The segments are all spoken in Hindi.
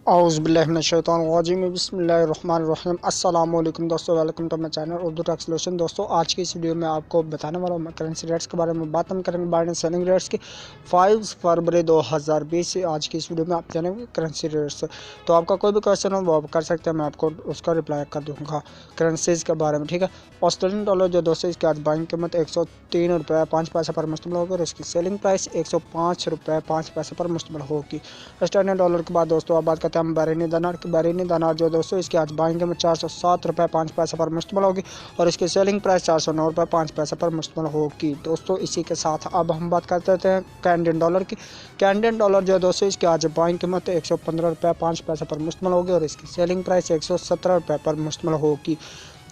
औज़ु बिल्लाहि मिनश्शैतानिर्रजीम बिस्मिल्लाहिर्रहमानिर्रहीम। अस्सलाम वालेकुम दोस्तों, welcome to my channel Urdu translation. दोस्तों आज की इस वीडियो में आपको बताने वाला हूँ करंसी रेट्स के बारे में। बात हम करेंगे बाइंग सेलिंग रेट्स की 5 फरवरी 2020 से। आज की इस वीडियो में आप जानेंगे करंसी रेट्स। तो आपका कोई भी क्वेश्चन हो वो आप कर सकते हैं, मैं आपको उसका रिप्लाई कर दूँगा करेंसीज़ के बारे में, ठीक है। ऑस्ट्रेलियन डॉलर जो दोस्तों इसकी आज बाइंग कीमत 103 रुपये 5 पैसे पर मुश्तमिल होगी और इसकी सेलिंग प्राइस 105 रुपये 5 पैसे पर मुश्तमिल होगी। ऑस्ट्रेलियन डॉलर के बाद दोस्तों आप बात करते हैं हम बहरीनी दिनार जो दोस्तों इसकी आज बाइंग में 407 रुपये 5 पैसे पर मुश्तमिल होगी और इसकी सेलिंग प्राइस 409 रुपये 5 पैसे पर मुश्तमिल होगी। दोस्तों इसी के साथ अब हम बात करते हैं कैनेडियन डॉलर की। कैनेडियन डॉलर जो दोस्तों इसकी आज बाइंग कीमत 115 रुपये 5 पैसे पर मुश्तमिल होगी और इसकी सेलिंग प्राइस 117 रुपये पर मुश्तमिल होगी।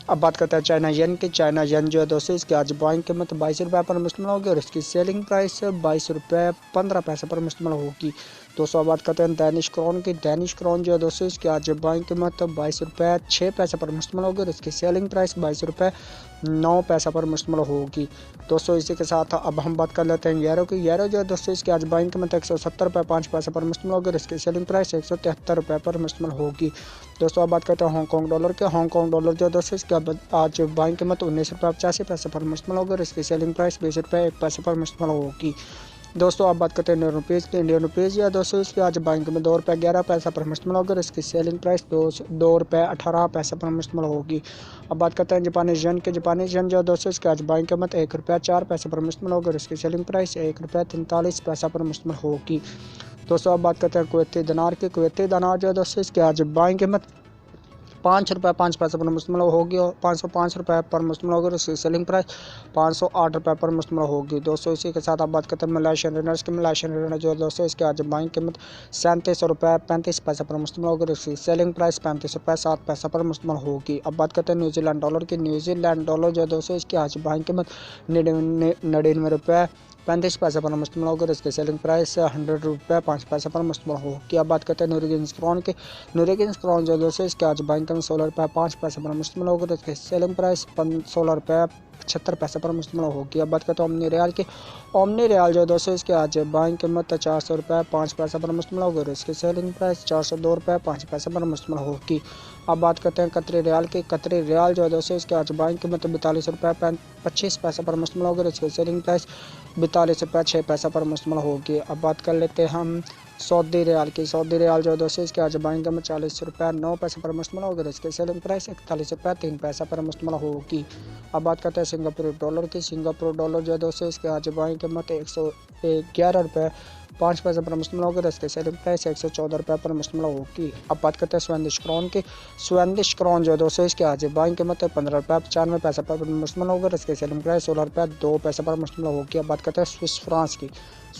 अब बात करते हैं चाइना येन की। चाइना येन जो है दोस्तों इसकी आज बाइंग कीमत 22 रुपये पर मुश्तमिल होगी और इसकी सेलिंग प्राइस 22 रुपये 15 पैसे पर मुश्तमिल होगी। दोस्तों अब बात करते हैं डैनिश क्रोन की। डैनिश क्रोन जो है दोस्तों इसकी आज बाइंग कीमत 22 रुपये 6 पैसे पर मुश्तमिल होगी और इसकी सेलिंग प्राइस 22 रुपये 9 पैसे पर मुश्तमिल होगी। दोस्तों इसी के साथ अब हम बात कर लेते हैं यूरो की। यूरो जो है दोस्तों इसकी आज बाइंग कीमत 170 रुपये 5 पैसे पर मुश्तमिल होगी और इसकी सेलिंग प्राइस 173 रुपये पर मुश्तमिल होगी। दोस्तों अब बात करते हैं हांगकॉन्ग डॉलर के। हांगकॉन्ग डॉलर जो है दोस्तों इसकी आज बाइंग कीमत 19 रुपये 85 पैसे पर मुश्तमिल होगी और इसकी सेलिंग प्राइस 20 रुपये 1 पैसे पर मुश्तमिल होगी। दोस्तों आप बात करते हैं इंडियन रुपीज़ की। इंडियन रुपीज़ या दोस्तों इसकी आज बाइंग में 2 रुपये 11 पैसे पर मुश्तमिल होगी और इसकी सेलिंग प्राइस 2 रुपये 18 पैसे पर मुश्तमिल होगी। अब बात करते हैं जापानीज येन के। जापानीज येन जो दोस्तों इसकी आज बाइंग कीमत 1 रुपये 4 पैसे पर मुश्तमिल होगी और इसकी सेलिंग प्राइस 1 रुपये 43 पैसे पर मुश्तमिल होगी। दोस्तों अब बात करते हैं कुवैती दिनार की। कुवैती दिनार जो दोस्तों इसकी आज बाइंग कीमत 5 रुपये 5 पैसे पर मुश्तमिल होगी और 505 रुपये पर मुश्तमिल होगी और इसकी सेलिंग प्राइस 508 रुपये पर मुश्तमिल होगी। दोस्तों इसी के साथ आप बात करते हैं मलेशियन रिनर्स की। मलेशियन रिनर जो दोस्तों इसकी आज बाइंग कीमत 37 रुपये 35 पैसे पर मुश्तमिल होगी और इसकी सेलिंग प्राइस 35 रुपये 7 पैसे पर मुश्तमिल होगी। अब बात करते हैं न्यूजीलैंड डॉलर की। न्यूजीलैंड डॉलर जो दोस्तों इसकी आज बाइंग कीमत 99 रुपये 35 पैसे पर मुश्तमिल होगी और इसकी सेलिंग प्राइस 100 रुपये 5 पैसे पर मुश्तमिल होगी। अब बात करते हैं नॉर्वेजियन क्राउन की। नॉर्वेजियन क्राउन जो दोस्तों इसके आज बाइंग कीमत 16 रुपये 5 पैसे पर मुश्तमिल होगी और इसकी सेलिंग प्राइस 16 रुपये 75 पैसे पर मुश्तमिल होगी। अब बात करते हैं ओमनी रियाल की। ओमनी रियाल जो दोस्तों इसके आज बाइंग कीमत 400 रुपये 5 पैसे पर मुश्तमिल होगी और इसकी सेलिंग प्राइस 402 रुपये 5 पैसे पर मुश्तमिल होगी। अब बात करते हैं कतरी रियाल की। कतरी रियाल जो दोस्तों इसके आज बाइंग कीमत 42 रुपये 25 पैसे पर मुश्तमिल होगी और इसकी सेलिंग प्राइस 42 रुपये 6 पैसे पर मुश्तमिल होगी। अब बात कर लेते हैं हम सऊदी रियाल की। सऊदी रियाल जो दोस्तों इसके आज बाइंग कीमत 40 रुपये 9 पैसे पर मुश्तमिल होगी और इसकी सेलिंग प्राइस 41 रुपये 3 पैसे पर मुश्तमिल होगी। अब बात करते हैं सिंगापुर डॉलर की। सिंगापुर डॉलर जो दोस्तों इसके आज बाइंग कीमत 111 रुपये 5 पैसे पर मुश्तमिल होगी और इसकी सेलिंग प्राइस 114 रुपये पर मुश्तमिल होगी। अब बात करते हैं स्वेडिश क्राउन की। स्वेडिश क्राउन जो दोस्तों इसके आज बाइंग कीमत 15 रुपये 95 पैसे पर मुश्तमिल होगी और इसकी सेलिंग प्राइस 16 रुपये 2 पैसे पर मुश्तमिल होगी। अब बात करते हैं स्विस फ्रांस की।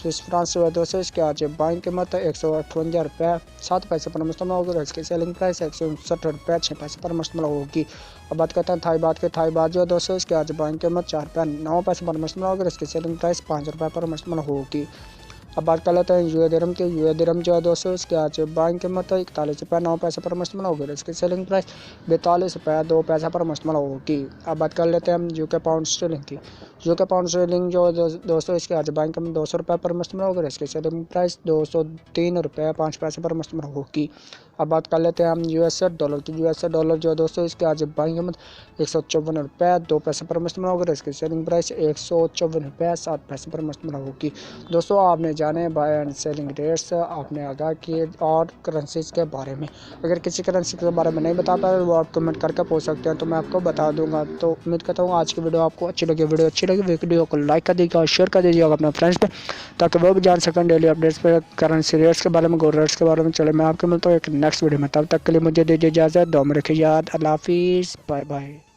स्विस फ्रांस जो है दोस्तों इसके आज बाइंग कीमत 158 रुपये 7 पैसे पर मुश्तमिल होगी और इसकी सेलिंग प्राइस 159 रुपये 6 पैसे पर मुश्तमिल होगी। अब बात करते हैं थाई बात के। थाई बात जो है दोस्तों इसके आज बाइंग कीमत 4 रुपये 9 पैसे पर मुश्तमिल होगी और इसकी सेलिंग प्राइस 5 रुपये पर मुश्तमिल होगी। अब बात कर लेते हैं यूए दिरहम की। यूए दिरहम जो है दोस्तों इसके आज बाइंग कीमत 41 रुपये 9 पैसे पर मुश्तमिल होगी और इसकी सेलिंग प्राइस 42 रुपये 2 पैसे पर मुश्तमिल होगी। अब बात कर लेते हैं हम यूके पाउंड स्टर्लिंग की। यूके पाउंड स्टर्लिंग जो दोस्तों इसके आज बाइंग कीमत 200 रुपये पर मुश्तमिल होगी और इसकी सेलिंग प्राइस 203 रुपये 5 पैसे पर मुश्तमिल होगी। अब बात कर लेते हैं हम यूएसए डॉलर की। यूएसए डॉलर जो दोस्तों इसके आज बाइंग कीमत 154 रुपये 2 पैसे पर मुश्तमिल होगी और इसकी सेलिंग प्राइस 154 रुपये 7 पैसे पर मुश्तमिल होगी। दोस्तों आपने जाने बाय एंड सेलिंग रेट्स, आपने आगाह किए और करेंसीज के बारे में। अगर किसी करेंसी के बारे में नहीं बता पाए वो आप कमेंट करके पूछ सकते हैं तो मैं आपको बता दूंगा। तो उम्मीद करता हूँ आज की वीडियो आपको अच्छी लगी। वीडियो अच्छी लगी वीडियो को लाइक कर दीजिएगा और शेयर कर दीजिएगा अपने फ्रेंड्स पे ताकि वो भी जान सकें डेली अपडेट्स पे करेंसी रेट्स के बारे में, गोल्ड रेट्स के बारे में। चले मैं आपके मिलता हूँ एक नेक्स्ट वीडियो में, तब तक के लिए मुझे दीजिए इजाज़त। दुआ में रखिए याद। अल्लाह हाफिज़, बाय बाय।